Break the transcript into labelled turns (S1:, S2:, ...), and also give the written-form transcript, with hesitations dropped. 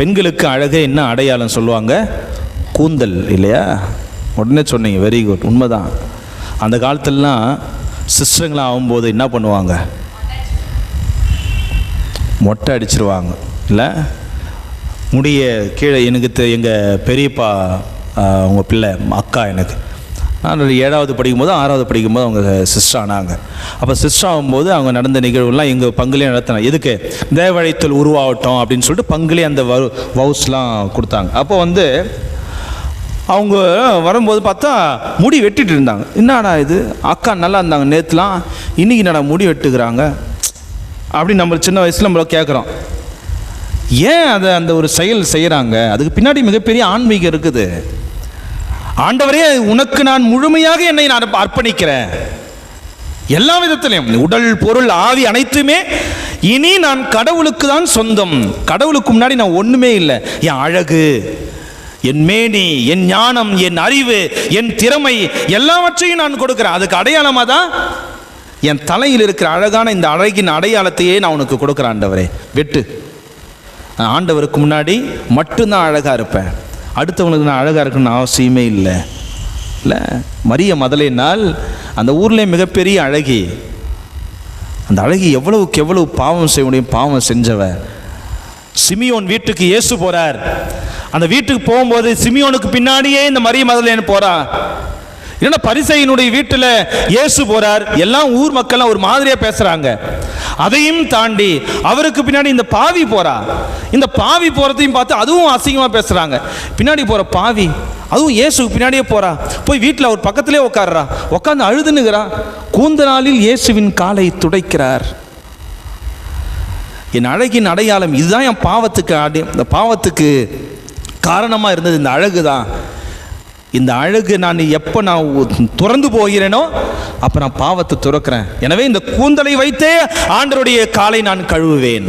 S1: பெண்களுக்கு அழகு என்ன அடையாளம் சொல்லுவாங்க? கூந்தல் இல்லையா? உடனே சொன்னீங்க, வெரி குட், உண்மைதான். அந்த காலத்துலலாம் சிஸ்டருங்களாம் ஆகும்போது என்ன பண்ணுவாங்க? மொட்டை அடிச்சிருவாங்க இல்லை? முடிய கீழே. எனக்கு எங்கள் பெரியப்பா அவங்க பிள்ளை அக்கா, எனக்கு நான் 7வது படிக்கும்போது 6வது படிக்கும்போது அவங்க சிஸ்டர் ஆனாங்க. அப்போ சிஸ்டர் ஆகும்போது அவங்க நடந்த நிகழ்வுலாம் எங்கள் பங்குலேயே நடத்தினாங்க. எதுக்கு? தேவழைத்தல் உருவாகட்டும் அப்படின்னு சொல்லிட்டு பங்குலேயே அந்த வவுஸ்லாம் கொடுத்தாங்க. அப்போ அவங்க வரும்போது பார்த்தா முடி வெட்டிட்டு இருந்தாங்க. என்னடா இது, அக்கா நல்லா இருந்தாங்க நேற்றுலாம், இன்றைக்கி என்னடா முடி வெட்டுக்கிறாங்க அப்படின்னு நம்ம சின்ன வயசில் நம்மள கேட்குறோம். ஏன் அதை அந்த ஒரு செயல் செய்கிறாங்க? அதுக்கு பின்னாடி மிகப்பெரிய ஆன்மீகம் இருக்குது. ஆண்டவரே, உனக்கு நான் முழுமையாக என்னை நான் அர்ப்பணிக்கிறேன், எல்லா விதத்திலையும், உடல் பொருள் ஆவி அனைத்துமே இனி நான் கடவுளுக்கு தான் சொந்தம். கடவுளுக்கு முன்னாடி நான் ஒன்றுமே இல்லை. என் அழகு, என் மேனி, என் ஞானம், என் அறிவு, என் திறமை எல்லாவற்றையும் நான் கொடுக்குறேன். அதுக்கு அடையாளமாக தான் என் தலையில் இருக்கிற அழகான இந்த அழகின் அடையாளத்தையே நான் உனக்கு கொடுக்குறேன். ஆண்டவரே வெட்டு. ஆண்டவருக்கு முன்னாடி மட்டும்தான் அழகாக இருப்பேன், அடுத்தவனுக்கு நான் அழகாக இருக்கணும்னு அவசியமே இல்லை. மரிய மதலைனால் அந்த ஊர்லேயே மிகப்பெரிய அழகி. அந்த அழகி எவ்வளவுக்கு எவ்வளவு பாவம் செய்ய முடியும், பாவம் செஞ்சவ. சிமியோன் வீட்டுக்கு இயேசு போறார். அந்த வீட்டுக்கு போகும்போது சிமியோனுக்கு பின்னாடியே இந்த மரிய மதலைன்னு போறா. ஏன்னா பரிசேயனுடைய வீட்டில் இயேசு போறார். எல்லாம் ஊர் மக்கள்லாம் ஒரு மாதிரியா பேசுறாங்க. அதையும் தாண்டி அவருக்கு பின்னாடி இந்த பாவி போறா. இந்த பாவி போறதையும் பார்த்து அதுவும் அசிங்கமா பேசுறாங்க. பின்னாடி போற பாவி அதுவும் இயேசுக்கு பின்னாடியே போறா. போய் வீட்டில் அவர் பக்கத்திலே உட்கார்றா. உட்காந்து அழுதுன்னுகிறா. கூந்தலாலில் இயேசுவின் காலை துடைக்கிறார். என் அழகின் அடையாளம் இதுதான். என் பாவத்துக்கு இந்த பாவத்துக்கு காரணமாக இருந்தது இந்த அழகு தான். இந்த அழகு நான் எப்போ நான் துறந்து போகிறேனோ அப்போ நான் பாவத்தை துறக்கிறேன். எனவே இந்த கூந்தலை வைத்தே ஆண்டவருடைய காலை நான் கழுவுவேன்.